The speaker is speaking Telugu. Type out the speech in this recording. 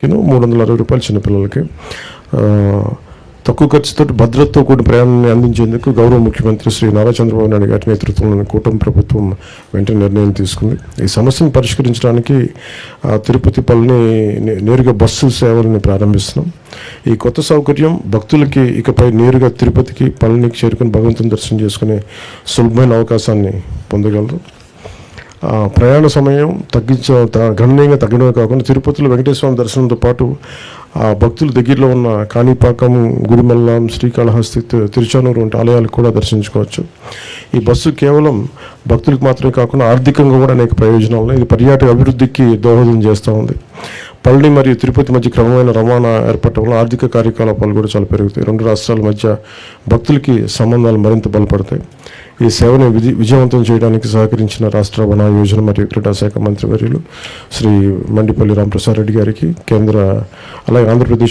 రూపాయలు చిన్నపిల్లలకి. తక్కువ ఖర్చుతో భద్రతతో కూడిన ప్రయాణాన్ని అందించేందుకు గౌరవ ముఖ్యమంత్రి శ్రీ నారా చంద్రబాబు నాయుడు గారి నేతృత్వంలోని కూటమి ప్రభుత్వం వెంటనే నిర్ణయం తీసుకుంది. ఈ సమస్యను పరిష్కరించడానికి తిరుపతి పళని నేరుగా బస్సు సేవలను ప్రారంభిస్తున్నాం. ఈ కొత్త సౌకర్యం భక్తులకి ఇకపై నేరుగా తిరుపతికి పళనికి చేరుకుని భగవంతుని దర్శనం చేసుకునే సులభమైన అవకాశాన్ని పొందగలరు. ప్రయాణ సమయం గణనీయంగా తగ్గడమే కాకుండా తిరుపతిలో వెంకటేశ్వర దర్శనంతో పాటు భక్తులు దగ్గరలో ఉన్న కాణిపాకం, గుడిమల్లం, శ్రీకాళహస్తి, తిరుచానూరు వంటి ఆలయాలకు కూడా దర్శించుకోవచ్చు. ఈ బస్సు కేవలం భక్తులకు మాత్రమే కాకుండా ఆర్థికంగా కూడా అనేక ప్రయోజనాలు ఉన్నాయి. ఇది పర్యాటక అభివృద్ధికి దోహదం చేస్తూ ఉంది. పళని మరియు తిరుపతి మధ్య క్రమమైన రవాణా ఏర్పడటం వల్ల ఆర్థిక కార్యకలాపాలు కూడా చాలా పెరుగుతాయి. రెండు రాష్ట్రాల మధ్య భక్తులకి సంబంధాలు మరింత బలపడతాయి. ఈ సేవను విజయవంతం చేయడానికి సహకరించిన రాష్ట్ర రవాణా యోజన మరియు క్రీడా శాఖ మంత్రివర్యులు శ్రీ మండిపల్లి రామప్రసాద్ రెడ్డి గారికి, కేంద్ర అలాగే ఆంధ్రప్రదేశ్